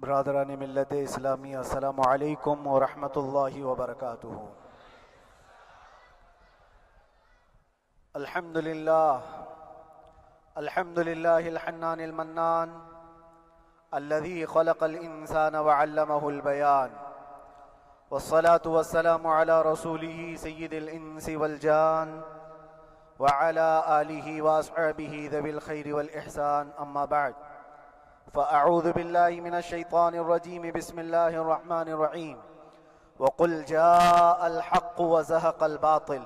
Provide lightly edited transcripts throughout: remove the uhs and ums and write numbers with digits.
برادران ملت اسلامی، السلام علیکم ورحمۃ اللہ وبرکاتہ۔ الحمد للہ الحنان المنان الذي خلق الانسان وعلمه البيان، والصلاة والسلام على رسوله سید الانس والجان وعلى آلہ واصحابہ ذوی الخیر والاحسان، اما بعد فأعوذ بالله من الشيطان الرجيم، بسم الله الرحمن الرحيم، وقل جاء الحق وزهق الباطل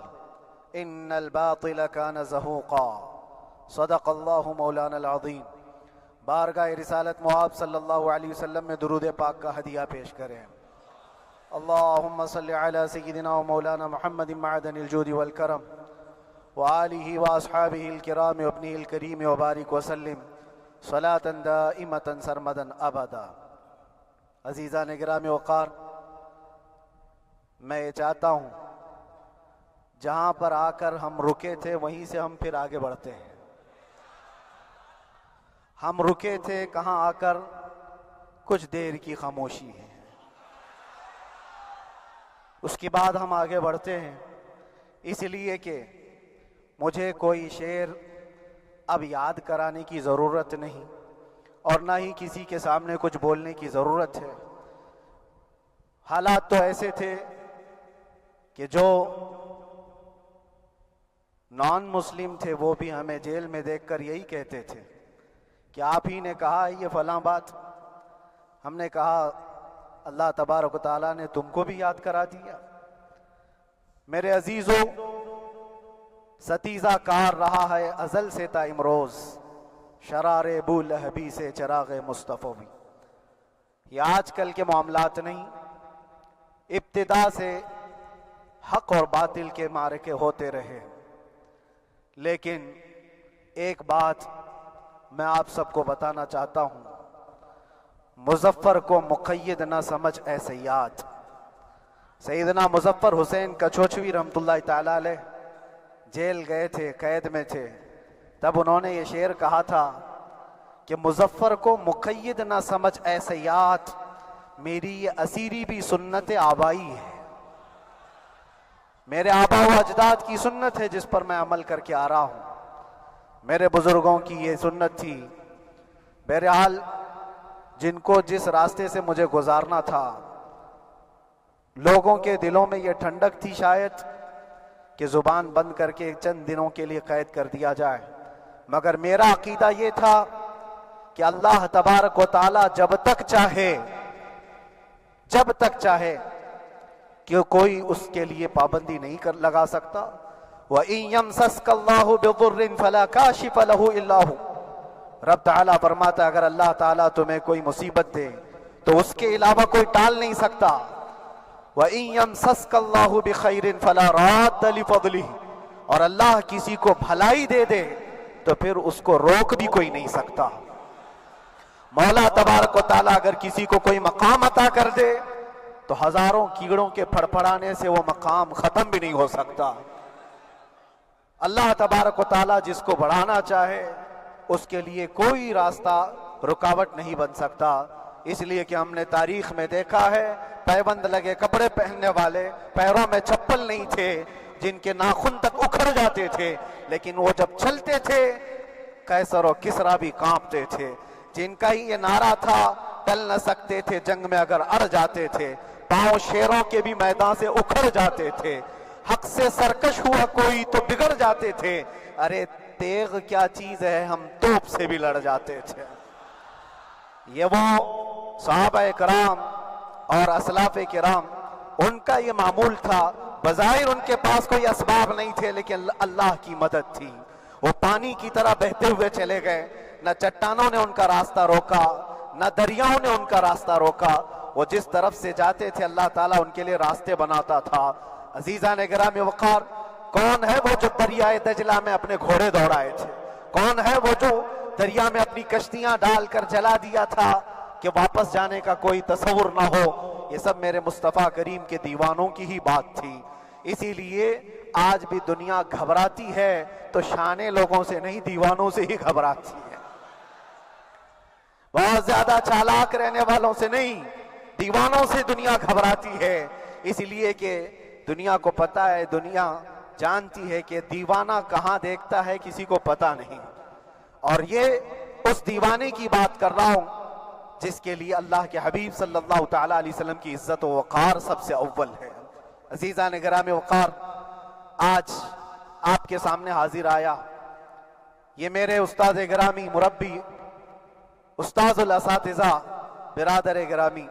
إن الباطل كان زهوقا، صدق الله مولانا العظیم۔ بارگاہ رسالت معاب صلی اللہ علیہ وسلم میں درود پاک کا ہدیہ پیش کریں۔ اللہم صل علی سیدنا و مولانا محمد معدن الجود والکرم وآلہ واصحابہ الکرام وابنہ الکریم وبارک وسلم صلاة دائمة سرمدا ابدا۔ عزیزان گرامی وقار، میں یہ چاہتا ہوں جہاں پر آ کر ہم رکے تھے وہیں سے ہم پھر آگے بڑھتے ہیں۔ ہم رکے تھے کہاں آ کر؟ کچھ دیر کی خاموشی ہے، اس کے بعد ہم آگے بڑھتے ہیں، اس لیے کہ مجھے کوئی شعر اب یاد کرانے کی ضرورت نہیں اور نہ ہی کسی کے سامنے کچھ بولنے کی ضرورت ہے۔ حالات تو ایسے تھے کہ جو نان مسلم تھے وہ بھی ہمیں جیل میں دیکھ کر یہی کہتے تھے کہ آپ ہی نے کہا یہ فلاں بات۔ ہم نے کہا اللہ تبارک و تعالیٰ نے تم کو بھی یاد کرا دیا۔ میرے عزیزو، ستیزہ کار رہا ہے ازل سے تا امروز، شرار ابو لہبی سے چراغ مصطفی بھی۔ یہ آج کل کے معاملات نہیں، ابتدا سے حق اور باطل کے معرکے ہوتے رہے۔ لیکن ایک بات میں آپ سب کو بتانا چاہتا ہوں، مظفر کو مقید نہ سمجھ اے سیاد۔ سیدنا مظفر حسین کچھوچوی رحمۃ اللہ تعالیٰ علیہ جیل گئے تھے، قید میں تھے، تب انہوں نے یہ شعر کہا تھا کہ مظفر کو مقید نہ سمجھ اے سیاد، میری یہ اسیری بھی سنت آبائی ہے۔ میرے آبا و اجداد کی سنت ہے جس پر میں عمل کر کے آ رہا ہوں، میرے بزرگوں کی یہ سنت تھی۔ بہرحال جن کو جس راستے سے مجھے گزارنا تھا، لوگوں کے دلوں میں یہ ٹھنڈک تھی شاید کہ زبان بند کر کے چند دنوں کے لیے قید کر دیا جائے، مگر میرا عقیدہ یہ تھا کہ اللہ تبارک و تعالی جب تک چاہے کہ کوئی اس کے لیے پابندی نہیں لگا سکتا۔ وَإِن يَمْسَسْكَ اللَّهُ بِضُرٍّ فَلَا كَاشِفَ لَهُ إِلَّا هُوَ۔ رب تعالیٰ فرماتا ہے اگر اللہ تعالیٰ تمہیں کوئی مصیبت دے تو اس کے علاوہ کوئی ٹال نہیں سکتا۔ وَإِن يَمْسَسْكَ اللَّهُ بِخَيْرٍ فَلَا رَادَّ لِفَضْلِهِ، اور اللہ کسی کو بھلائی دے دے تو پھر اس کو روک بھی کوئی نہیں سکتا۔ مولا تبارک و تعالیٰ اگر کسی کو کوئی مقام عطا کر دے تو ہزاروں کیڑوں کے پھڑپھڑانے سے وہ مقام ختم بھی نہیں ہو سکتا۔ اللہ تبارک و تعالیٰ جس کو بڑھانا چاہے اس کے لیے کوئی راستہ رکاوٹ نہیں بن سکتا۔ اس لیے کہ ہم نے تاریخ میں دیکھا ہے پیبند لگے کپڑے پہننے والے، پیروں میں چپل نہیں تھے، جن کے ناخن تک اکھڑ جاتے تھے، لیکن وہ جب چلتے تھے قیصر و کسریٰ بھی کانپتے تھے۔ جن کا ہی یہ نعرہ تھا ٹل نہ سکتے تھے جنگ میں اگر اڑ جاتے تھے، پاؤں شیروں کے بھی میدان سے اکھڑ جاتے تھے، حق سے سرکش ہوا کوئی تو بگڑ جاتے تھے، ارے تیغ کیا چیز ہے ہم توپ سے بھی لڑ جاتے تھے۔ یہ وہ صحابہ کرام اور اسلاف کرام، ان کا یہ معمول تھا۔ بظاہر ان کے پاس کوئی اسباب نہیں تھے لیکن اللہ کی مدد تھی۔ وہ پانی کی طرح بہتے ہوئے چلے گئے، نہ چٹانوں نے ان کا راستہ روکا، نہ دریاؤں نے ان کا راستہ روکا۔ وہ جس طرف سے جاتے تھے اللہ تعالیٰ ان کے لیے راستے بناتا تھا۔ عزیزان گرامی وقار، کون ہے وہ جو دریائے دجلہ میں اپنے گھوڑے دوڑائے تھے؟ کون ہے وہ جو دریا میں اپنی کشتیاں ڈال کر جلا دیا تھا کہ واپس جانے کا کوئی تصور نہ ہو؟ یہ سب میرے مصطفیٰ کریم کے دیوانوں کی ہی بات تھی۔ اسی لیے آج بھی دنیا گھبراتی ہے تو شانے لوگوں سے نہیں، دیوانوں سے ہی گھبراتی ہے۔ بہت زیادہ چالاک رہنے والوں سے نہیں، دیوانوں سے دنیا گھبراتی ہے، اس لیے کہ دنیا کو پتا ہے، دنیا جانتی ہے کہ دیوانہ کہاں دیکھتا ہے کسی کو پتا نہیں۔ اور یہ اس دیوانے کی بات کر رہا ہوں جس کے لیے اللہ کے حبیب صلی اللہ تعالیٰ علیہ وسلم کی عزت و وقار سب سے اول ہے۔ عزیزان گرامی وقار، آج آپ کے سامنے حاضر آیا، یہ میرے استاد گرامی، مربی، استاذ الاساتذہ، برادر گرامی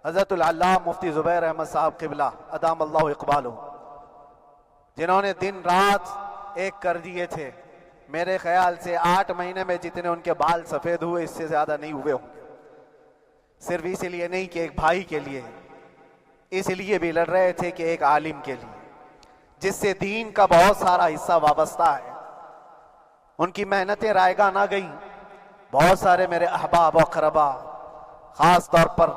حضرت العلامہ مفتی زبیر احمد صاحب قبلہ ادام اللہ اقبالہ، جنہوں نے دن رات ایک کر دیے تھے۔ میرے خیال سے 8 مہینے میں جتنے ان کے بال سفید ہوئے اس سے زیادہ نہیں ہوئے ہوں گے، صرف اس لیے نہیں کہ ایک بھائی کے لیے، اس لیے بھی لڑ رہے تھے کہ ایک عالم کے لیے جس سے دین کا بہت سارا حصہ وابستہ ہے۔ ان کی محنتیں رائگاں نہ گئیں۔ بہت سارے میرے احباب و اقربا، خاص طور پر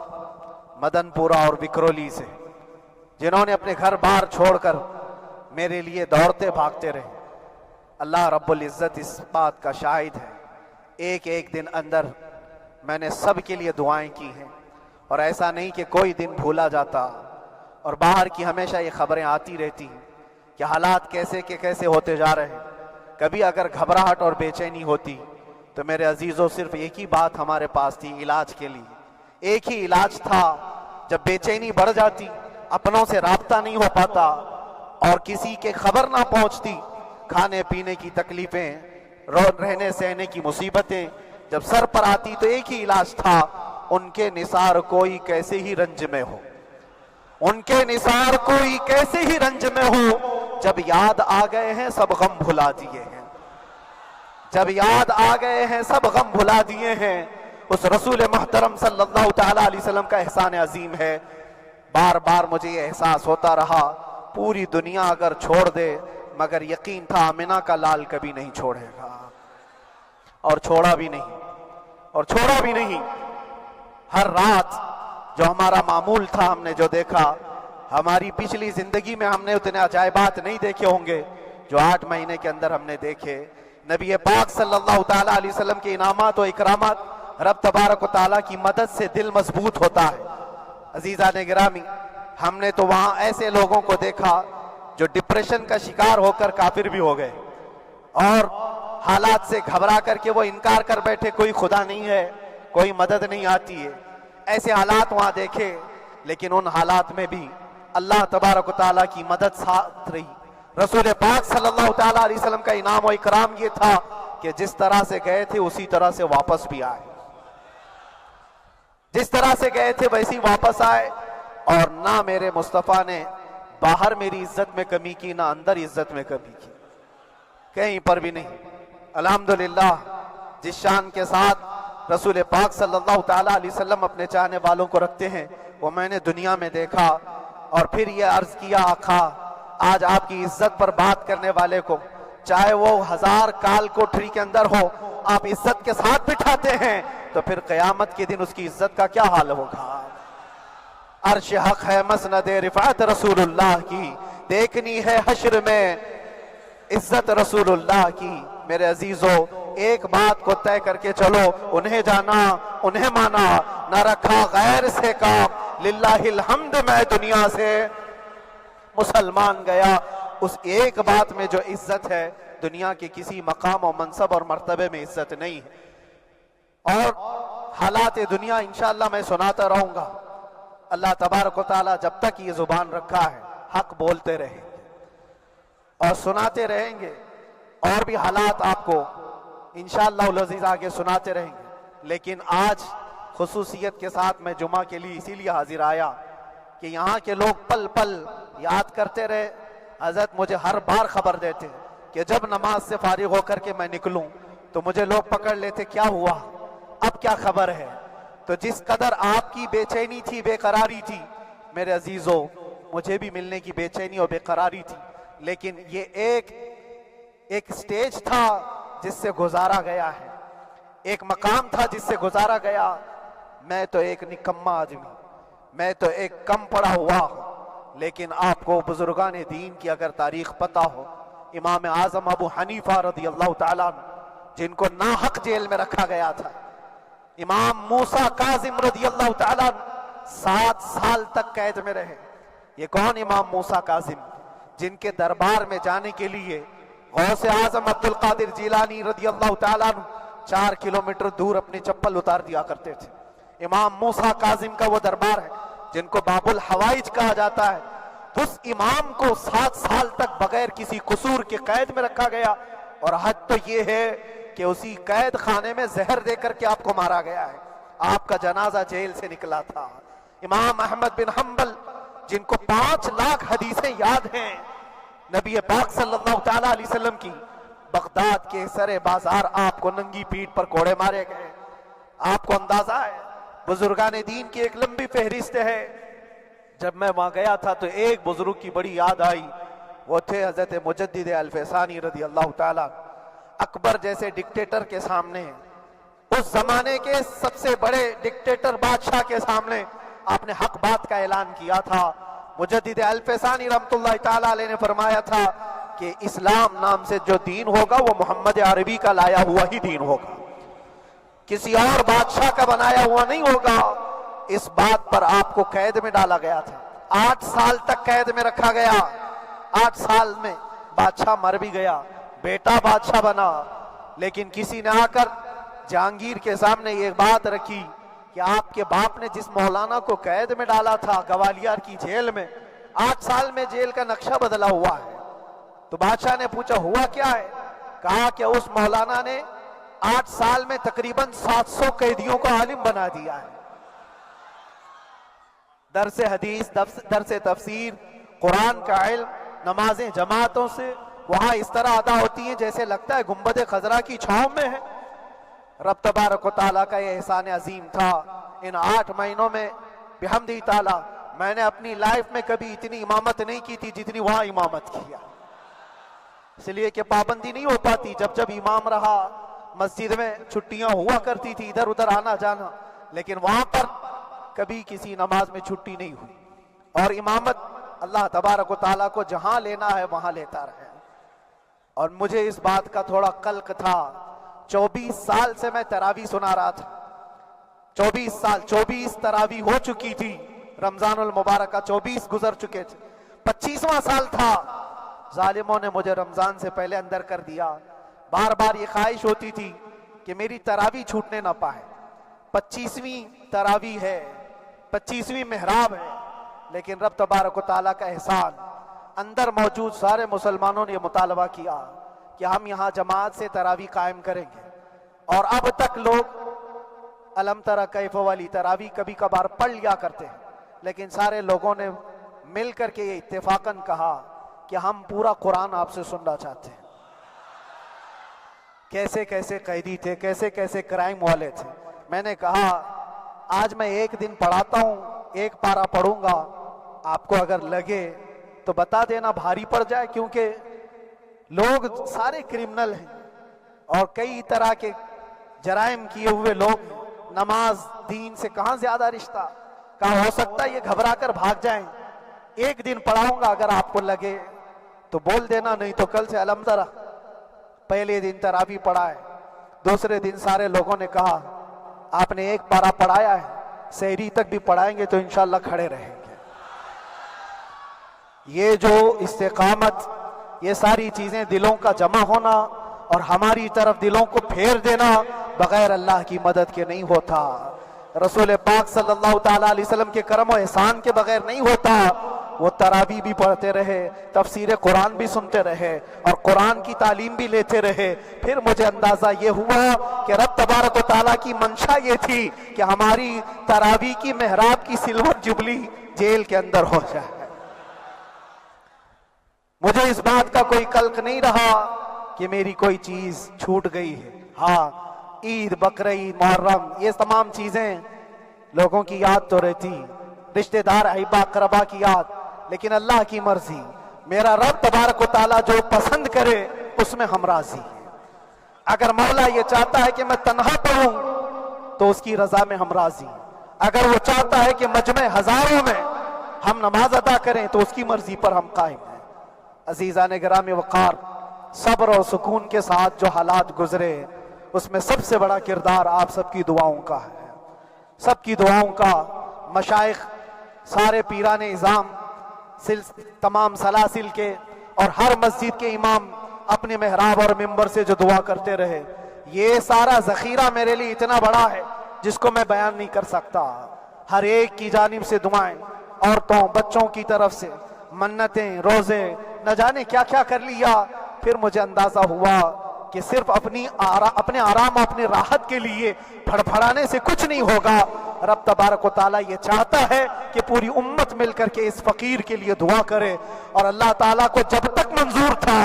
مدن پورہ اور وکرولی سے، جنہوں نے اپنے گھر بار چھوڑ کر میرے لیے دوڑتے بھاگتے رہے، اللہ رب العزت اس بات کا شاہد ہے، ایک ایک دن اندر میں نے سب کے لیے دعائیں کی ہیں، اور ایسا نہیں کہ کوئی دن بھولا جاتا، اور باہر کی ہمیشہ یہ خبریں آتی رہتی ہیں کہ حالات کیسے کے کیسے ہوتے جا رہے ہیں۔ کبھی اگر گھبراہٹ اور بے چینی ہوتی تو میرے عزیزوں صرف ایک ہی بات ہمارے پاس تھی علاج کے لیے، ایک ہی علاج تھا۔ جب بے چینی بڑھ جاتی، اپنوں سے رابطہ نہیں ہو پاتا اور کسی کے خبر نہ پہنچتی، کھانے پینے کی تکلیفیں، رہنے سہنے کی مصیبتیں جب سر پر آتی تو ایک ہی علاج تھا، ان کے نثار کوئی کیسے ہی رنج میں ہو، ان کے نثار کوئی کیسے ہی رنج میں ہو، جب یاد آ گئے ہیں سب غم بھلا دیے ہیں، جب یاد آ گئے ہیں سب غم بھلا دیے ہیں۔ اس رسول محترم صلی اللہ تعالیٰ علیہ وسلم کا احسان عظیم ہے۔ بار بار مجھے یہ احساس ہوتا رہا، پوری دنیا اگر چھوڑ دے مگر یقین تھا آمنہ کا لال کبھی نہیں چھوڑے گا، اور چھوڑا بھی نہیں، اور چھوڑا بھی نہیں۔ ہر رات جو ہمارا معمول تھا، ہم نے جو دیکھا، ہماری پچھلی زندگی میں ہم نے اتنے عجائبات نہیں دیکھے ہوں گے جو 8 مہینے کے اندر ہم نے دیکھے۔ نبی پاک صلی اللہ تعالیٰ علیہ وسلم کے انعامات و اکرامات، رب تبارک و تعالیٰ کی مدد سے دل مضبوط ہوتا ہے۔ عزیزان گرامی، ہم نے تو وہاں ایسے لوگوں کو دیکھا جو ڈپریشن کا شکار ہو کر کافر بھی ہو گئے، اور حالات سے گھبرا کر کے وہ انکار کر بیٹھے، کوئی خدا نہیں ہے، کوئی مدد نہیں آتی ہے۔ ایسے حالات وہاں دیکھے، لیکن ان حالات میں بھی اللہ تبارک و تعالیٰ کی مدد ساتھ رہی۔ رسول پاک صلی اللہ تعالیٰ علیہ وسلم کا انعام و اکرام یہ تھا کہ جس طرح سے گئے تھے اسی طرح سے واپس بھی آئے، جس طرح سے گئے تھے ویسی واپس آئے، اور نہ میرے مصطفیٰ نے باہر میری عزت میں کمی کی، نہ اندر عزت میں کمی کی، کہیں پر بھی نہیں۔ الحمدللہ، جس شان کے ساتھ رسول پاک صلی اللہ تعالیٰ علیہ وسلم اپنے چاہنے والوں کو رکھتے ہیں، وہ میں نے دنیا میں دیکھا، اور پھر یہ عرض کیا آقا، آج آپ کی عزت پر بات کرنے والے کو چاہے وہ 1000 کال کوٹری کے اندر ہو، آپ عزت کے ساتھ بٹھاتے ہیں، تو پھر قیامت کے دن اس کی عزت کا کیا حال ہوگا؟ عرش حق ہے مسند رفعت رسول اللہ کی، دیکھنی ہے حشر میں عزت رسول اللہ کی۔ میرے عزیزو، ایک بات کو طے کر کے چلو، انہیں جانا، انہیں مانا، نہ رکھا غیر سے کام، للہ الحمد میں دنیا سے مسلمان گیا۔ اس ایک بات میں جو عزت ہے، دنیا کے کسی مقام و منصب اور مرتبے میں عزت نہیں ہے۔ اور حالات دنیا انشاءاللہ میں سناتا رہوں گا۔ اللہ تبارک و تعالیٰ جب تک یہ زبان رکھا ہے، حق بولتے رہیں گے اور سناتے رہیں گے، اور بھی حالات آپ کو انشاءاللہ العزیز آگے سناتے رہیں گے۔ لیکن آج خصوصیت کے ساتھ میں جمعہ کے لیے اسی لیے حاضر آیا کہ یہاں کے لوگ پل پل یاد کرتے رہے۔ حضرت مجھے ہر بار خبر دیتے کہ جب نماز سے فارغ ہو کر کے میں نکلوں تو مجھے لوگ پکڑ لیتے، کیا ہوا، اب کیا خبر ہے؟ تو جس قدر آپ کی بے چینی تھی، بے قراری تھی، میرے عزیزو، مجھے بھی ملنے کی بے چینی اور بے قراری تھی، لیکن یہ ایک سٹیج تھا جس سے گزارا گیا ہے، ایک مقام تھا جس سے گزارا گیا۔ میں تو ایک نکما آدمی، میں تو ایک کم پڑا ہوا ہوں، لیکن آپ کو بزرگان دین کی اگر تاریخ پتہ ہو، امام اعظم ابو حنیفہ رضی اللہ تعالیٰ عنہ، جن کو ناحق جیل میں رکھا گیا تھا، امام موسیٰ کاظم رضی اللہ تعالیٰ 7 سال تک قید میں رہے۔ یہ کون امام موسیٰ کاظم؟ جن کے دربار میں جانے کے لیے غوث اعظم عبد القادر جیلانی رضی اللہ تعالیٰ 4 کلومیٹر دور اپنی چپل اتار دیا کرتے تھے۔ امام موسیٰ کاظم کا وہ دربار ہے جن کو باب الحوائج کہا جاتا ہے۔ اس امام کو 7 سال تک بغیر کسی قصور کے قید میں رکھا گیا، اور حد تو یہ ہے کہ اسی قید خانے میں زہر دے کر کے آپ کو مارا گیا ہے۔ آپ کا جنازہ جیل سے نکلا تھا۔ امام احمد بن حنبل جن کو 5 لاکھ حدیثیں یاد ہیں نبی پاک صلی اللہ تعالیٰ علیہ وسلم کی، بغداد کے سر بازار آپ کو ننگی پیٹھ پر کوڑے مارے گئے۔ آپ کو اندازہ ہے بزرگان دین کی ایک لمبی فہرست ہے۔ جب میں وہاں گیا تھا تو ایک بزرگ کی بڑی یاد آئی، وہ تھے حضرت مجدد الفسانی رضی اللہ تعالیٰ۔ اکبر جیسے ڈکٹیٹر کے سامنے، اس زمانے کے سب سے بڑے ڈکٹیٹر بادشاہ کے سامنے آپ نے حق بات کا اعلان کیا تھا۔ مجدد الفسانی رحمۃ اللہ تعالیٰ علیہ نے فرمایا تھا کہ اسلام نام سے جو دین ہوگا وہ محمد عربی کا لایا ہوا ہی دین ہوگا، کسی اور بادشاہ کا بنایا ہوا نہیں ہوگا۔ اس بات پر آپ کو قید میں ڈالا گیا تھا، 8 سال تک قید میں رکھا گیا۔ 8 سال میں بادشاہ مر بھی گیا، بیٹا بادشاہ بنا، لیکن کسی نے آ کر جہانگیر کے سامنے یہ بات رکھی کہ آپ کے باپ نے جس مولانا کو قید میں ڈالا تھا گوالیار کی جیل میں، 8 سال میں جیل کا نقشہ بدلا ہوا ہے۔ تو بادشاہ نے پوچھا ہوا کیا ہے؟ کہا کہ اس مولانا نے 8 سال میں تقریباً 700 قیدیوں کو عالم بنا دیا ہے۔ درس حدیث، درس تفسیر، قرآن کا علم، نمازیں جماعتوں سے وہاں اس طرح ادا ہوتی ہیں جیسے لگتا ہے گنبد خضرا کی چھاؤں میں ہے۔ رب تبارک و تعالیٰ کا یہ احسان عظیم تھا۔ ان 8 مہینوں میں بحمدہ تعالیٰ میں نے اپنی لائف میں کبھی اتنی امامت نہیں کی تھی جتنی وہاں امامت کیا، اس لیے کہ پابندی نہیں ہو پاتی۔ جب جب امام رہا مسجد میں چھٹیاں ہوا کرتی تھی، ادھر ادھر آنا جانا، لیکن وہاں پر کبھی کسی نماز میں چھٹی نہیں ہوئی۔ اور امامت اللہ تبارک و تعالیٰ کو جہاں لینا ہے وہاں لیتا رہے۔ اور مجھے اس بات کا تھوڑا قلق تھا، 24 سال سے میں تراویح سنا رہا تھا، 24 سال، 24 تراویح ہو چکی تھی، رمضان المبارکہ 24 گزر چکے تھے، 25واں سال تھا، ظالموں نے مجھے رمضان سے پہلے اندر کر دیا۔ بار بار یہ خواہش ہوتی تھی کہ میری تراویح چھوٹنے نہ پائے، 25ویں تراویح ہے، 25ویں محراب ہے، لیکن رب تبارک و تعالیٰ کا احسان، اندر موجود سارے مسلمانوں نے یہ مطالبہ کیا کہ ہم یہاں جماعت سے تراویح قائم کریں گے۔ اور اب تک لوگ الم تری کیف والی تراویح کبھی کبھار پڑھ لیا کرتے ہیں، لیکن سارے لوگوں نے مل کر کے یہ اتفاقاً کہا کہ ہم پورا قرآن آپ سے سننا چاہتے ہیں۔ کیسے کیسے قیدی تھے، کیسے کیسے کرائم والے تھے۔ میں نے کہا آج میں ایک دن پڑھاتا ہوں، ایک پارہ پڑھوں گا، آپ کو اگر لگے تو بتا دینا، بھاری پڑ جائے، کیونکہ لوگ سارے کرمنل ہیں اور کئی طرح کے جرائم کیے ہوئے لوگ ہیں۔ نماز دین سے کہاں زیادہ رشتہ، کہاں ہو سکتا ہے یہ گھبرا کر بھاگ جائیں۔ ایک دن پڑھاؤں گا، اگر آپ کو لگے تو بول دینا، نہیں تو کل سے الم تری۔ پہلے دن تراویح پڑھا ہے، دوسرے دن سارے لوگوں نے کہا آپ نے ایک پارہ پڑھایا ہے، سحری تک بھی پڑھائیں گے تو انشاءاللہ کھڑے رہیں گے۔ یہ جو استقامت، یہ ساری چیزیں دلوں کا جمع ہونا اور ہماری طرف دلوں کو پھیر دینا بغیر اللہ کی مدد کے نہیں ہوتا، رسول پاک صلی اللہ تعالیٰ علیہ وسلم کے کرم و احسان کے بغیر نہیں ہوتا۔ وہ تراویح بھی پڑھتے رہے، تفسیر قرآن بھی سنتے رہے اور قرآن کی تعلیم بھی لیتے رہے۔ پھر مجھے اندازہ یہ ہوا کہ رب تبارک و تعالیٰ کی منشا یہ تھی کہ ہماری تراویح کی محراب کی سلور جبلی جیل کے اندر ہو جائے۔ مجھے اس بات کا کوئی قلق نہیں رہا کہ میری کوئی چیز چھوٹ گئی ہے۔ ہاں، عید، بقرعید، محرم، یہ تمام چیزیں لوگوں کی یاد تو رہتی، رشتہ دار، احبا، اقربا کی یاد، لیکن اللہ کی مرضی، میرا رب تبارک و تعالیٰ جو پسند کرے اس میں ہم راضی ہیں۔ اگر مولا یہ چاہتا ہے کہ میں تنہا پڑھوں تو اس کی رضا میں ہم راضی ہیں، اگر وہ چاہتا ہے کہ مجمع ہزاروں میں ہم نماز ادا کریں تو اس کی مرضی پر ہم قائم ہیں۔ عزیزان گرامی وقار، صبر اور سکون کے ساتھ جو حالات گزرے اس میں سب سے بڑا کردار آپ سب کی دعاؤں کا ہے، سب کی دعاؤں کا۔ مشائخ، سارے پیران اعظام، تمام سلاسل کے اور ہر مسجد کے امام اپنے محراب اور منبر سے جو دعا کرتے رہے، یہ سارا ذخیرہ میرے لیے اتنا بڑا ہے جس کو میں بیان نہیں کر سکتا۔ ہر ایک کی جانب سے دعائیں، عورتوں بچوں کی طرف سے منتیں، روزے، نہ جانے کیا کیا کر لیا۔ پھر مجھے اندازہ ہوا کہ صرف اپنے آرام، اپنے راحت کے لیے پھڑپھڑانے سے کچھ نہیں ہوگا۔ رب تبارک و تعالیٰ یہ چاہتا ہے کہ پوری امت مل کر کے اس فقیر کے لیے دعا کرے، اور اللہ تعالیٰ کو جب تک منظور تھا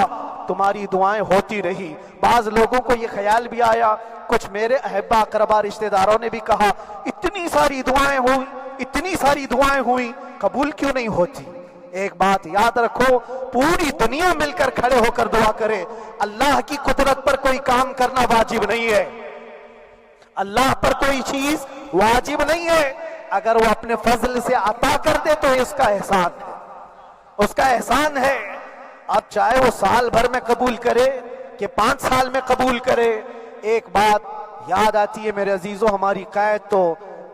تمہاری دعائیں ہوتی رہی۔ بعض لوگوں کو یہ خیال بھی آیا، کچھ میرے احبا اقربا رشتہ داروں نے بھی کہا اتنی ساری دعائیں ہوئی، اتنی ساری دعائیں ہوئی، قبول کیوں نہیں ہوتی؟ ایک بات یاد رکھو، پوری دنیا مل کر کھڑے ہو کر دعا کرے، اللہ کی قدرت پر کوئی کام کرنا واجب نہیں ہے، اللہ پر کوئی چیز واجب نہیں ہے۔ اگر وہ اپنے فضل سے عطا کر دے تو اس کا احسان ہے، اس کا احسان ہے۔ اب چاہے وہ سال بھر میں قبول کرے کہ 5 سال میں قبول کرے۔ ایک بات یاد آتی ہے میرے عزیزو، ہماری قید تو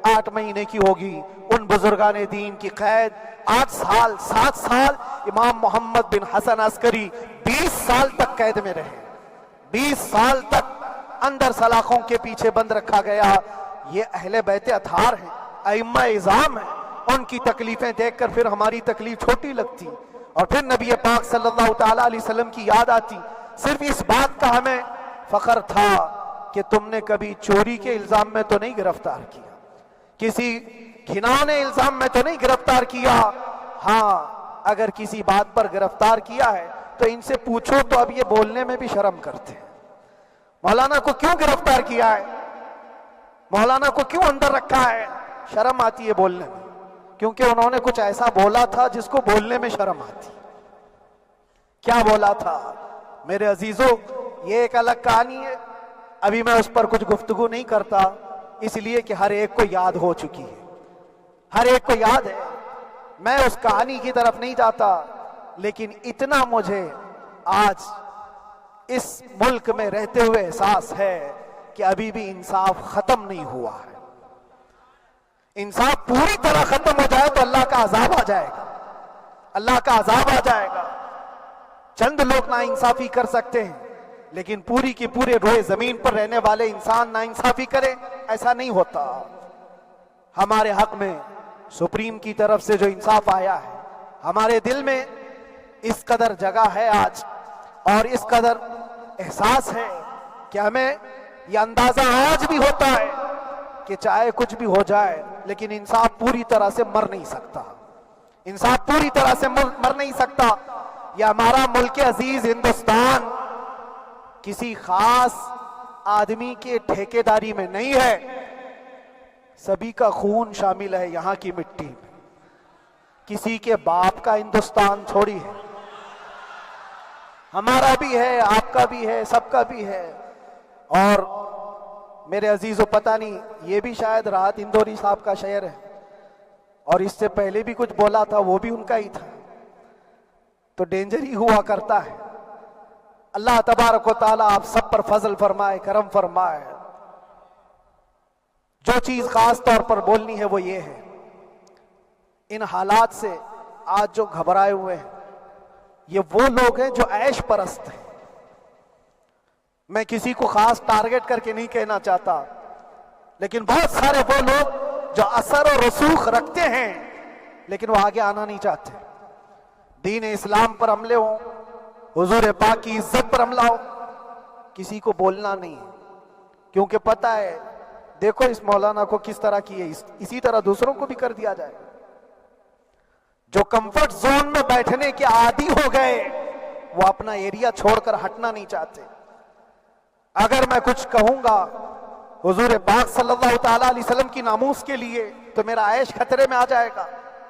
8 مہینے کی ہوگی، ان بزرگان دین کی قید 8 سال 7 سال۔ امام محمد بن حسن عسکری 20 سال تک قید میں رہے، 20 سال تک اندر سلاخوں کے پیچھے بند رکھا گیا۔ یہ اہل بیت اطہار ہیں، ائمہ اعظام ہیں، ان کی تکلیفیں دیکھ کر پھر ہماری تکلیف چھوٹی لگتی، اور پھر نبی پاک صلی اللہ تعالیٰ علیہ وسلم کی یاد آتی۔ صرف اس بات کا ہمیں فخر تھا کہ تم نے کبھی چوری کے الزام میں تو نہیں گرفتار کیا، کسی گھناؤنے الزام میں تو نہیں گرفتار کیا۔ ہاں اگر کسی بات پر گرفتار کیا ہے تو ان سے پوچھو تو اب یہ بولنے میں بھی شرم کرتے ہیں، مولانا کو کیوں گرفتار کیا ہے، مولانا کو کیوں اندر رکھا ہے؟ شرم آتی ہے بولنے میں، کیونکہ انہوں نے کچھ ایسا بولا تھا جس کو بولنے میں شرم آتی۔ کیا بولا تھا میرے عزیزو؟ یہ ایک الگ کہانی ہے، ابھی میں اس پر کچھ گفتگو نہیں کرتا، اس لیے کہ ہر ایک کو یاد ہو چکی ہے، ہر ایک کو یاد ہے، میں اس کہانی کی طرف نہیں جاتا۔ لیکن اتنا مجھے آج اس ملک میں رہتے ہوئے احساس ہے کہ ابھی بھی انصاف ختم نہیں ہوا ہے۔ انصاف پوری طرح ختم ہو جائے تو اللہ کا عذاب آ جائے گا، اللہ کا عذاب آ جائے گا۔ چند لوگ نا انصافی کر سکتے ہیں، لیکن پوری کی پورے روئے زمین پر رہنے والے انسان نا انصافی کرے، ایسا نہیں ہوتا۔ ہمارے حق میں سپریم کی طرف سے جو انصاف آیا ہے، ہمارے دل میں اس قدر جگہ ہے آج، اور اس قدر احساس ہے کہ ہمیں یہ اندازہ آج بھی ہوتا ہے کہ چاہے کچھ بھی ہو جائے لیکن انصاف پوری طرح سے مر نہیں سکتا، انصاف پوری طرح سے مر نہیں سکتا۔ یہ ہمارا ملک عزیز ہندوستان کسی خاص آدمی کے ٹھیکیداری میں نہیں ہے، سبھی کا خون شامل ہے یہاں کی مٹی میں، کسی کے باپ کا ہندوستان تھوڑی ہے، ہمارا بھی ہے، آپ کا بھی ہے، سب کا بھی ہے۔ اور میرے عزیزو پتہ نہیں، یہ بھی شاید راحت اندوری صاحب کا شعر ہے، اور اس سے پہلے بھی کچھ بولا تھا وہ بھی ان کا ہی تھا، تو ڈینجر ہی ہوا کرتا ہے۔ اللہ تبارک و تعالیٰ آپ سب پر فضل فرمائے، کرم فرمائے۔ جو چیز خاص طور پر بولنی ہے وہ یہ ہے، ان حالات سے آج جو گھبرائے ہوئے ہیں یہ وہ لوگ ہیں جو عیش پرست ہیں۔ میں کسی کو خاص ٹارگٹ کر کے نہیں کہنا چاہتا، لیکن بہت سارے وہ لوگ جو اثر و رسوخ رکھتے ہیں لیکن وہ آگے آنا نہیں چاہتے، دین اسلام پر حملے ہوں، حضور پاک کی عزت پر حملہ ہو، کسی کو بولنا نہیں، کیونکہ پتہ ہے دیکھو اس مولانا کو کس طرح کی ہے، اسی طرح دوسروں کو بھی کر دیا جائے۔ جو کمفرٹ زون میں بیٹھنے کے عادی ہو گئے وہ اپنا ایریا چھوڑ کر ہٹنا نہیں چاہتے۔ اگر میں کچھ کہوں گا حضور پاک صلی اللہ تعالیٰ علیہ وسلم کی ناموس کے لیے تو میرا عیش خطرے میں آ جائے گا،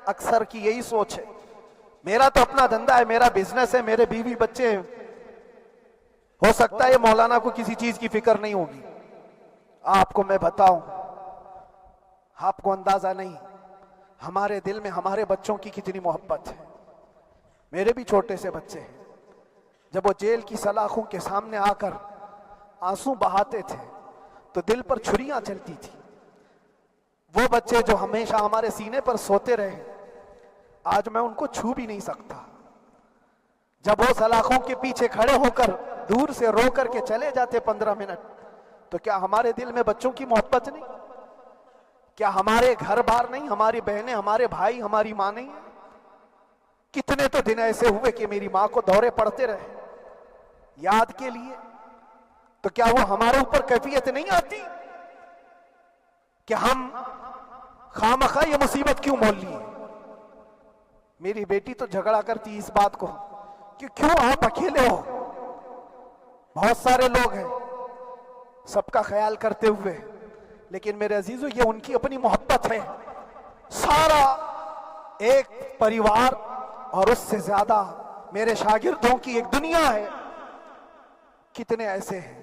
اکثر کی یہی سوچ ہے۔ میرا تو اپنا دھندا ہے، میرا بزنس ہے، میرے بیوی بچے ہیں، ہو سکتا ہے مولانا کو کسی چیز کی فکر نہیں ہوگی۔ آپ کو میں بتاؤں، آپ کو اندازہ نہیں ہمارے دل میں ہمارے بچوں کی کتنی محبت ہے۔ میرے بھی چھوٹے سے بچے ہیں، جب وہ جیل کی سلاخوں کے سامنے آ کر آنسو بہاتے تھے تو دل پر چھریاں چلتی تھی. وہ بچے جو ہمیشہ ہمارے سینے پر سوتے رہے, آج میں ان کو چھو بھی نہیں سکتا. جب وہ سلاخوں کے پیچھے کھڑے ہو کر دور سے رو کر کے چلے جاتے 15 منٹ, تو کیا ہمارے دل میں بچوں کی محبت نہیں؟ کیا ہمارے گھر بار نہیں, ہماری بہنیں, ہمارے بھائی, ہماری ماں نہیں؟ کتنے تو دن ایسے ہوئے کہ میری ماں کو دورے پڑتے رہے یاد کے لیے. تو کیا وہ ہمارے اوپر کیفیت نہیں آتی کہ ہم خامخواہ یہ مصیبت کیوں مول لیے؟ میری بیٹی تو جھگڑا کرتی اس بات کو کہ کیوں آپ اکیلے ہو, بہت سارے لوگ ہیں سب کا خیال کرتے ہوئے. لیکن میرے عزیزو, یہ ان کی اپنی محبت ہے. سارا ایک پریوار اور اس سے زیادہ میرے شاگردوں کی ایک دنیا ہے. کتنے ایسے ہیں,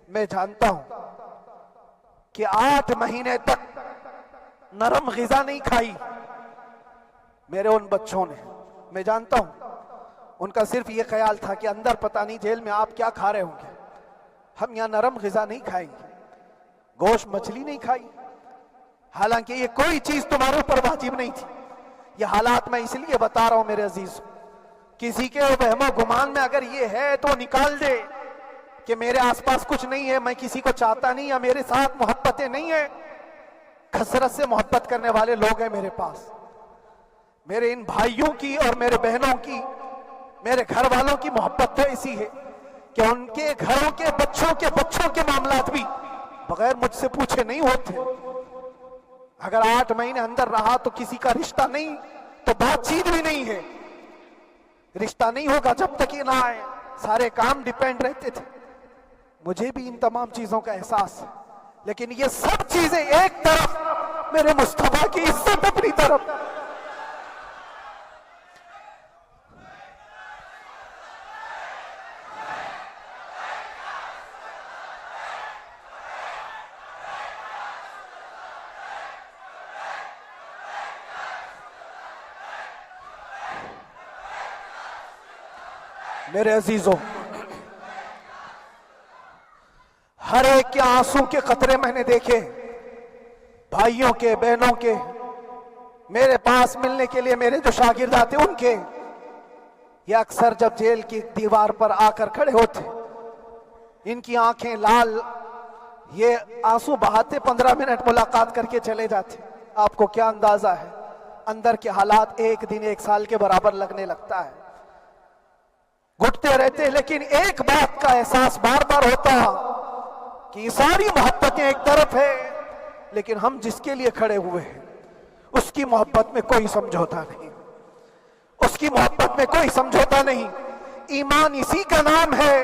میں جانتا ہوں کہ 8 مہینے تک نرم غذا نہیں کھائی میرے ان بچوں نے. میں جانتا ہوں ان کا صرف یہ خیال تھا کہ اندر پتہ نہیں جیل میں آپ کیا کھا رہے ہوں گے, ہم یہاں نرم غذا نہیں کھائیں گے, گوشت مچھلی نہیں کھائی. حالانکہ یہ کوئی چیز تمہارے اوپر واجب نہیں تھی. یہ حالات میں اس لیے بتا رہا ہوں میرے عزیز, کسی کے وہم و گمان میں اگر یہ ہے تو نکال دے کہ میرے آس پاس کچھ نہیں ہے, میں کسی کو چاہتا نہیں, یا میرے ساتھ محبتیں نہیں ہیں. کثرت سے محبت کرنے والے لوگ ہیں میرے پاس. میرے ان بھائیوں کی اور میرے بہنوں کی, میرے گھر والوں کی محبت تو ایسی ہے کہ ان کے گھروں کے بچوں کے معاملات بھی بغیر مجھ سے پوچھے نہیں ہوتے. اگر 8 مہینے اندر رہا تو کسی کا رشتہ نہیں تو بات چیت بھی نہیں ہے. رشتہ نہیں ہوگا جب تک یہ نہ آئے. سارے کام ڈیپینڈ رہتے تھے. مجھے بھی ان تمام چیزوں کا احساس ہے, لیکن یہ سب چیزیں ایک طرف, میرے مصطفیٰ کی عزت اپنی طرف. میرے عزیزوں, ہر ایک کے آنسوں کے قطرے میں نے دیکھے, بھائیوں کے, بہنوں کے. میرے پاس ملنے کے لیے میرے جو شاگرد آتے ان کے, یہ اکثر جب جیل کی دیوار پر آ کر کھڑے ہوتے, ان کی آنکھیں لال, یہ آنسو بہاتے 15 منٹ ملاقات کر کے چلے جاتے. آپ کو کیا اندازہ ہے اندر کے حالات ایک دن 1 سال کے برابر لگنے لگتا ہے. گھٹتے رہتے, لیکن ایک بات کا احساس بار بار ہوتا کہ یہ ساری محبتیں ایک طرف ہے, لیکن ہم جس کے لیے کھڑے ہوئے ہیں اس کی محبت میں کوئی سمجھوتا نہیں, اس کی محبت میں کوئی سمجھوتا نہیں. ایمان اسی کا نام ہے,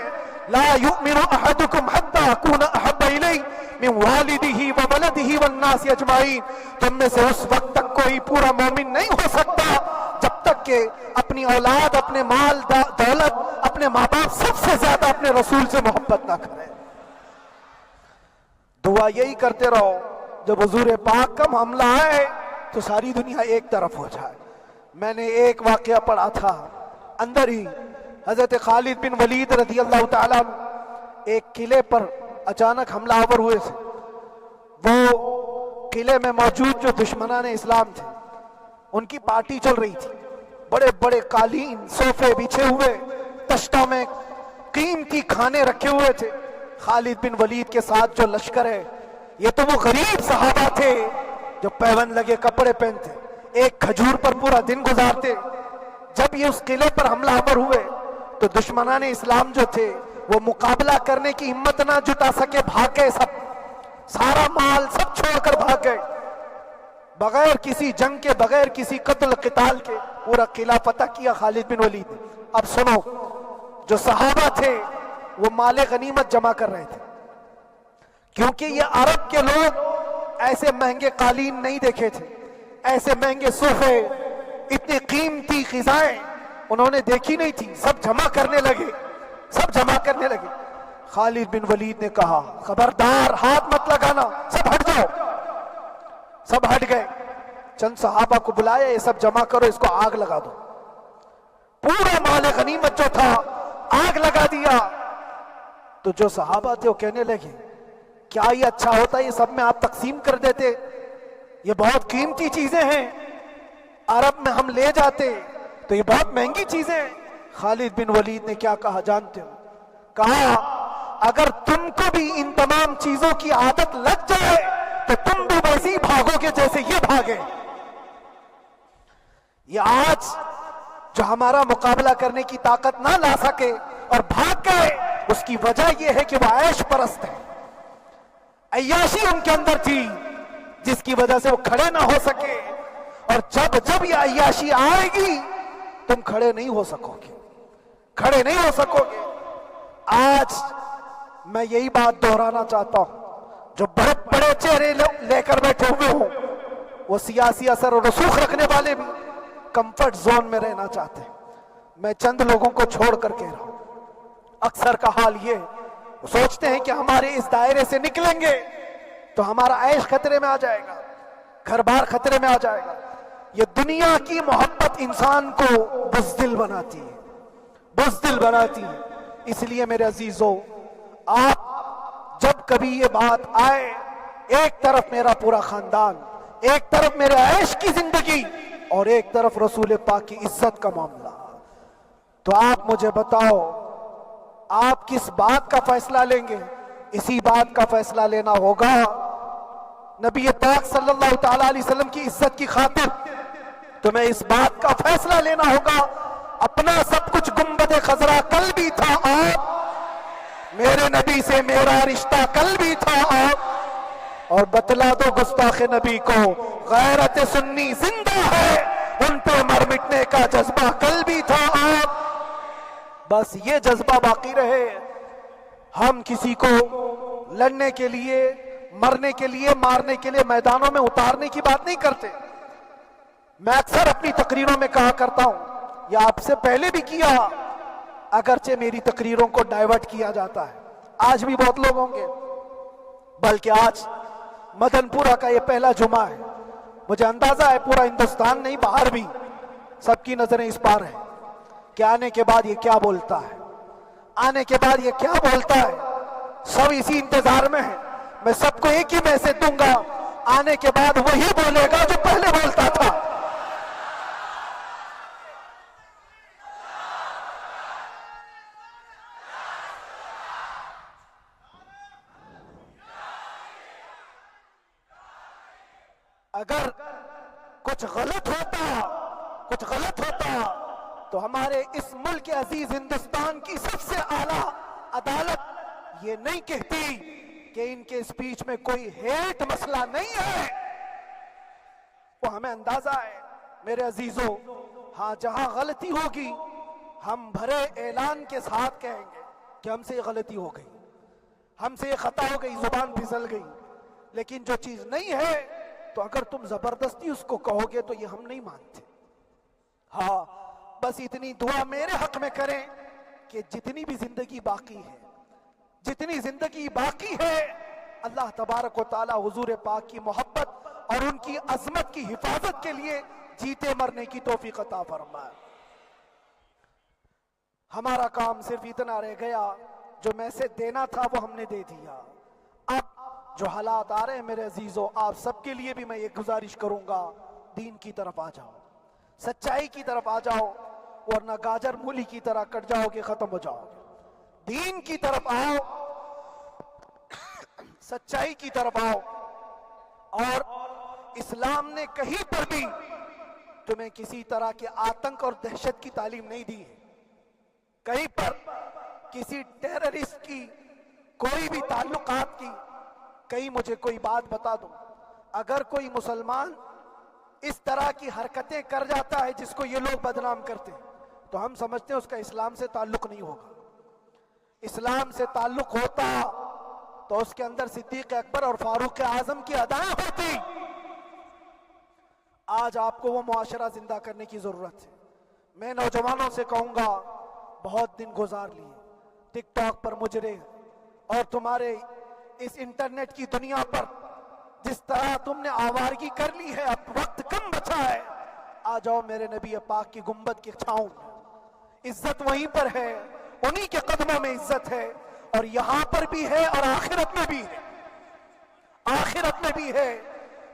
لا یؤمن احدکم حتی اکون احب الیہ من والدہ وولدہ والناس اجمعین. تم میں سے اس وقت تک کوئی پورا مومن نہیں ہو سکتا جب تک کہ اپنی اولاد, اپنے مال دولت, اپنے ماں باپ, سب سے زیادہ اپنے رسول سے محبت نہ کرے. دعا یہی کرتے رہو جب حضور پاک کا معاملہ آئے تو ساری دنیا ایک طرف ہو جائے. میں نے ایک واقعہ پڑھا تھا اندر ہی, حضرت خالد بن ولید رضی اللہ تعالیٰ ایک قلعے پر اچانک حملہ آور ہوئے تھے. وہ قلعے میں موجود جو دشمنان اسلام تھے ان کی پارٹی چل رہی تھی. بڑے بڑے قالین, صوفے بچھے ہوئے, تشتوں میں قیمتی کھانے رکھے ہوئے تھے. خالد بن ولید کے ساتھ جو لشکر ہے یہ تو وہ غریب صحابہ تھے جو پیون لگے کپڑے پہنتے, ایک کھجور پر پورا دن گزارتے. جب یہ اس قلعے پر حملہ آور ہوئے تو دشمنان اسلام جو تھے وہ مقابلہ کرنے کی ہمت نہ جٹا سکے, بھاگ گئے. سارا مال سب چھوڑ کر بھاگ گئے, بغیر کسی جنگ کے, بغیر کسی قتل قتال کے. پورا قلعہ فتح کیا خالد بن ولید. اب سنو, جو صحابہ تھے وہ مال غنیمت جمع کر رہے تھے, کیونکہ یہ عرب کے لوگ ایسے مہنگے قالین نہیں دیکھے تھے, ایسے مہنگے صوفے, اتنی قیمتی غذائیں انہوں نے دیکھی نہیں تھی. سب جمع کرنے لگے. خالد بن ولید نے کہا, خبردار, ہاتھ مت لگانا, سب ہٹ جاؤ. سب ہٹ گئے. چند صحابہ کو بلایا, یہ سب جمع کرو, اس کو آگ لگا دو. پورا مال غنیمت جو تھا آگ لگا دیا. تو جو صحابہ تھے وہ کہنے لگے, کیا یہ اچھا ہوتا یہ سب میں آپ تقسیم کر دیتے؟ یہ بہت قیمتی چیزیں ہیں، عرب میں ہم لے جاتے تو یہ بہت مہنگی چیزیں ہیں۔ خالد بن ولید نے کیا کہا جانتے ہو؟ کہا اگر تم کو بھی ان تمام چیزوں کی عادت لگ جائے تو تم بھی ویسے ہی بھاگو گے جیسے یہ بھاگے۔ یہ آج جو ہمارا مقابلہ کرنے کی طاقت نہ لا سکے اور بھاگ گئے، اس کی وجہ یہ ہے کہ وہ عیش پرست ہے، عیاشی ان کے اندر تھی جس کی وجہ سے وہ کھڑے نہ ہو سکے، اور جب یہ عیاشی آئے گی تم کھڑے نہیں ہو سکو گے، کھڑے نہیں ہو سکو گے۔ آج میں یہی بات دہرانا چاہتا ہوں، جو بہت بڑے چہرے لے کر بیٹھے ہوئے ہوں، وہ سیاسی اثر اور رسوخ رکھنے والے بھی کمفرٹ زون میں رہنا چاہتے ہیں۔ میں چند لوگوں کو چھوڑ کر کہہ رہا ہوں، اکثر کا حال یہ وہ سوچتے ہیں کہ ہمارے اس دائرے سے نکلیں گے تو ہمارا عیش خطرے میں آ جائے گا، گھر بار خطرے میں آ جائے گا۔ یہ دنیا کی محبت انسان کو بزدل بناتی ہے، بزدل بناتی ہے۔ اس لیے میرے عزیزو، آپ جب کبھی یہ بات آئے، ایک طرف میرا پورا خاندان، ایک طرف میرے عیش کی زندگی اور ایک طرف رسول پاک کی عزت کا معاملہ، تو آپ مجھے بتاؤ آپ کس بات کا فیصلہ لیں گے؟ اسی بات کا فیصلہ لینا ہوگا نبی پاک صلی اللہ تعالی علیہ وسلم کی عزت کی خاطر تمہیں اس بات کا فیصلہ لینا ہوگا۔ اپنا سب کچھ گنبد خضرا کل بھی تھا آپ، میرے نبی سے میرا رشتہ کل بھی تھا آپ، اور بتلا دو گستاخ نبی کو غیرت سنی زندہ ہے، ان پہ مر مٹنے کا جذبہ کل بھی تھا آپ۔ بس یہ جذبہ باقی رہے، ہم کسی کو لڑنے کے لیے، مرنے کے لیے، مارنے کے لیے میدانوں میں اتارنے کی بات نہیں کرتے۔ میں اکثر اپنی تقریروں میں کہا کرتا ہوں، یا آپ سے پہلے بھی کیا، اگرچہ میری تقریروں کو ڈائیورٹ کیا جاتا ہے، آج بھی بہت لوگ ہوں گے، بلکہ آج مدن پورہ کا یہ پہلا جمعہ ہے، مجھے اندازہ ہے پورا ہندوستان نہیں باہر بھی سب کی نظریں اس پار ہیں کہ آنے کے بعد یہ کیا بولتا ہے، آنے کے بعد یہ کیا بولتا ہے۔ سب اسی انتظار میں ہیں، میں سب کو ایک ہی میسج دوں گا، آنے کے بعد وہی بولے گا جو پہلے بولتا تھا۔ اگر کچھ غلط ہوتا تو ہمارے اس ملک عزیز ہندوستان کی سب سے اعلیٰ عدالت یہ نہیں کہتی کہ ان کے اسپیچ میں کوئی ہیٹ مسئلہ نہیں ہے۔ وہ ہمیں اندازہ ہے میرے عزیزوں، ہاں جہاں غلطی ہوگی ہم بھرے اعلان کے ساتھ کہیں گے کہ ہم سے یہ غلطی ہو گئی، ہم سے یہ خطا ہو گئی، زبان پھسل گئی، لیکن جو چیز نہیں ہے تو اگر تم زبردستی اس کو کہو گے تو یہ ہم نہیں مانتے۔ ہاں بس اتنی دعا میرے حق میں کریں کہ جتنی بھی زندگی باقی ہے اللہ تبارک و تعالی حضور پاک کی محبت اور ان کی عظمت کی حفاظت کے لیے جیتے مرنے کی توفیق عطا فرمائے۔ ہمارا کام صرف اتنا رہ گیا، جو میسج دینا تھا وہ ہم نے دے دیا۔ اب جو حالات آ رہے ہیں میرے عزیزوں، آپ سب کے لیے بھی میں یہ گزارش کروں گا، دین کی طرف آ جاؤ، سچائی کی طرف آ جاؤ، ورنہ گاجر مولی کی طرح کٹ جاؤ گے، ختم ہو جاؤ گے۔ دین کی طرف آؤ، سچائی کی طرف آؤ، اور اسلام نے کہیں پر بھی تمہیں کسی طرح کے آتنک اور دہشت کی تعلیم نہیں دی ہے، کہیں پر کسی ٹیررسٹ کی کوئی بھی تعلقات کی۔ کہیں مجھے کوئی بات بتا دو، اگر کوئی مسلمان اس طرح کی حرکتیں کر جاتا ہے جس کو یہ لوگ بدنام کرتے ہیں تو ہم سمجھتے ہیں اس کا اسلام سے تعلق نہیں ہوگا۔ اسلام سے تعلق ہوتا تو اس کے اندر صدیق اکبر اور فاروق اعظم کی ادائیں ہوتی۔ آج آپ کو وہ معاشرہ زندہ کرنے کی ضرورت ہے۔ میں نوجوانوں سے کہوں گا، بہت دن گزار لیے ٹک ٹاک پر مجرے، اور تمہارے اس انٹرنیٹ کی دنیا پر جس طرح تم نے آوارگی کر لی ہے، اب وقت کم بچا ہے، آ جاؤ میرے نبی پاک کی گنبد کی چھاؤں میں۔ عزت وہیں پر ہے، انہی کے قدموں میں عزت ہے، اور یہاں پر بھی ہے اور آخرت میں بھی ہے۔ آخرت میں بھی ہے۔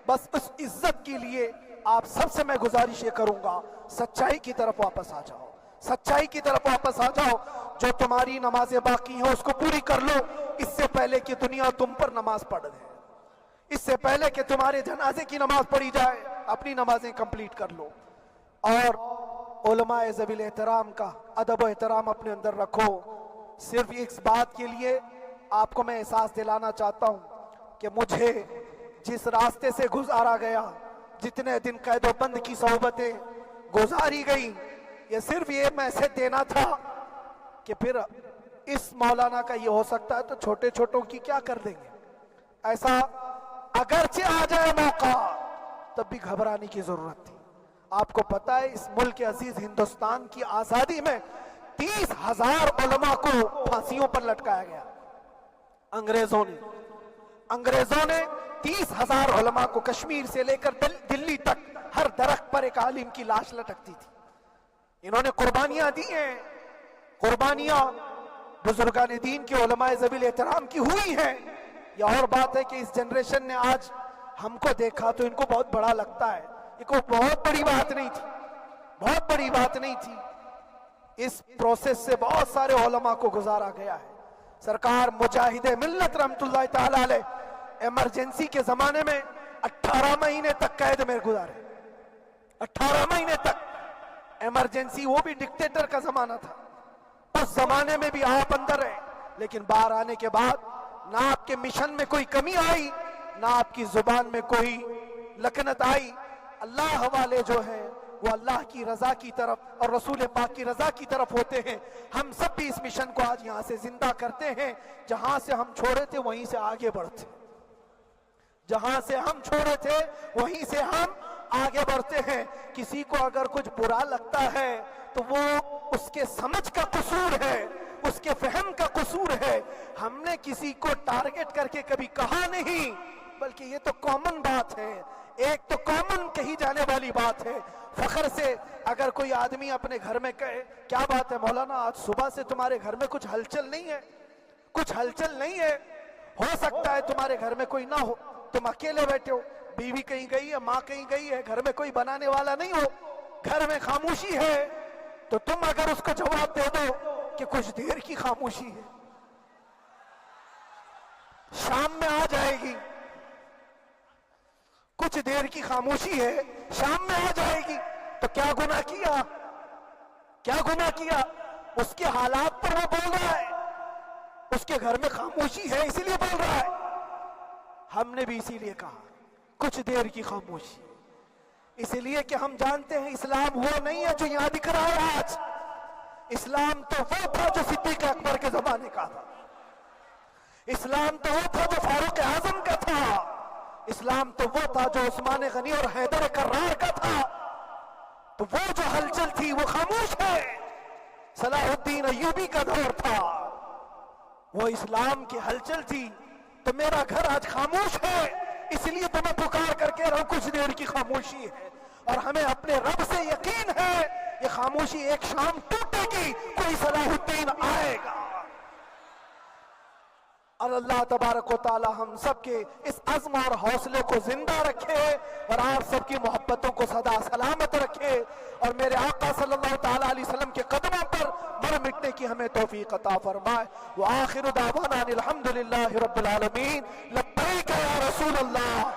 بس اس عزت کے لیے آپ سب سے میں گزارش یہ کروں گا، سچائی کی طرف واپس آ جاؤ، سچائی کی طرف واپس آ جاؤ۔ جو تمہاری نمازیں باقی ہیں اس کو پوری کر لو، اس سے پہلے کہ دنیا تم پر نماز پڑھ دے، اس سے پہلے کہ تمہارے جنازے کی نماز پڑھی جائے، اپنی نمازیں کمپلیٹ کر لو۔ اور علماء ذوی الاحترام کا ادب و احترام اپنے اندر رکھو۔ صرف اس بات کے لیے آپ کو میں احساس دلانا چاہتا ہوں کہ مجھے جس راستے سے گزارا گیا، جتنے دن قید و بند کی صحبتیں گزاری گئی، یہ صرف یہ میسج دینا تھا کہ پھر اس مولانا کا یہ ہو سکتا ہے تو چھوٹے چھوٹوں کی کیا کر دیں گے۔ ایسا اگرچہ آ جائے موقع تب بھی گھبرانے کی ضرورت تھی۔ آپ کو پتا ہے اس ملک عزیز ہندوستان کی آزادی میں 30,000 علماء کو پھانسیوں پر لٹکایا گیا۔ انگریزوں نے 30,000 علماء کو کشمیر سے لے کر دلی تک ہر درخت پر ایک عالم کی لاش لٹکتی تھی۔ انہوں نے قربانیاں دی ہیں، قربانیاں بزرگان دین کے علماء ذوی الاحترام کی ہوئی ہیں۔ یہ اور بات ہے کہ اس جنریشن نے آج ہم کو دیکھا تو ان کو بہت بڑا لگتا ہے، یہ کوئی بہت بڑی بات نہیں تھی، بہت بڑی بات نہیں تھی۔ اس پروسیس سے بہت سارے علماء کو گزارا گیا ہے۔ سرکار مجاہد ملت رحمت اللہ تعالی علیہ ایمرجنسی کے زمانے میں 18 مہینے تک قید میں گزارے، 18 مہینے تک ایمرجنسی، وہ بھی ڈکٹیٹر کا زمانہ تھا۔ اس زمانے میں بھی آپ اندر رہے، لیکن باہر آنے کے بعد نہ آپ کے مشن میں کوئی کمی آئی، نہ آپ کی زبان میں کوئی لکنت آئی۔ اللہ والے جو ہیں وہ اللہ کی رضا کی طرف اور رسول پاک کی رضا کی طرف ہوتے ہیں۔ ہم سب بھی اس مشن کو آج یہاں سے زندہ کرتے ہیں، جہاں سے ہم چھوڑے تھے وہیں سے آگے بڑھتے، جہاں سے ہم چھوڑے تھے وہیں سے ہم آگے بڑھتے ہیں۔ کسی کو اگر کچھ برا لگتا ہے تو وہ اس کے سمجھ کا قصور ہے، اس کے فہم کا قصور ہے۔ ہم نے کسی کو ٹارگٹ کر کے کبھی کہا نہیں، بلکہ یہ تو کامن بات ہے، ایک تو کامن کہی جانے والی بات ہے۔ فخر سے اگر کوئی آدمی اپنے گھر میں کہے کیا بات ہے مولانا آج صبح سے تمہارے گھر میں کچھ ہلچل نہیں ہے، کچھ ہلچل نہیں ہے، ہو سکتا ہے تمہارے گھر میں کوئی نہ ہو، تم اکیلے بیٹھے ہو، بیوی کہیں گئی ہے، ماں کہیں گئی ہے، گھر میں کوئی بنانے والا نہیں ہو، گھر میں خاموشی ہے، تو تم اگر اس کو جواب دے دو کہ کچھ دیر کی خاموشی ہے، شام میں آ جائے گی، کچھ دیر کی خاموشی ہے، شام میں آ جائے گی، تو کیا گناہ کیا، کیا گناہ کیا؟ اس کے حالات پر وہ بول رہا ہے، اس کے گھر میں خاموشی ہے اسی لیے بول رہا ہے۔ ہم نے بھی اسی لیے کہا کچھ دیر کی خاموشی، اس لیے کہ ہم جانتے ہیں اسلام وہ نہیں ہے جو یہاں دکھ رہا ہے آج، اسلام تو وہ تھا جو صدیق اکبر کے زمانے کا تھا، اسلام تو وہ تھا جو فاروق اعظم کا تھا، اسلام تو وہ تھا جو عثمان غنی اور حیدر کرار کا تھا۔ تو وہ جو ہلچل تھی وہ خاموش ہے، صلاح الدین ایوبی کا دور تھا، وہ اسلام کی ہلچل تھی۔ تو میرا گھر آج خاموش ہے، اس لیے تو میں پکار کر کے رہا کچھ دیر کی خاموشی ہے، اور ہمیں اپنے رب سے یقین ہے یہ خاموشی ایک شام ٹوٹے گی، کوئی صلاح الدین آئے گا۔ اور اللہ تبارک و تعالی ہم سب کے اس عزم اور حوصلے کو زندہ رکھے، اور آپ سب کی محبتوں کو سدا سلامت رکھے، اور میرے آقا صلی اللہ تعالی علیہ وسلم کے قدموں پر مر مٹنے کی ہمیں توفیق عطا فرمائے۔ وآخر دعوانا الحمدللہ رب العالمین، لبیک یا رسول اللہ۔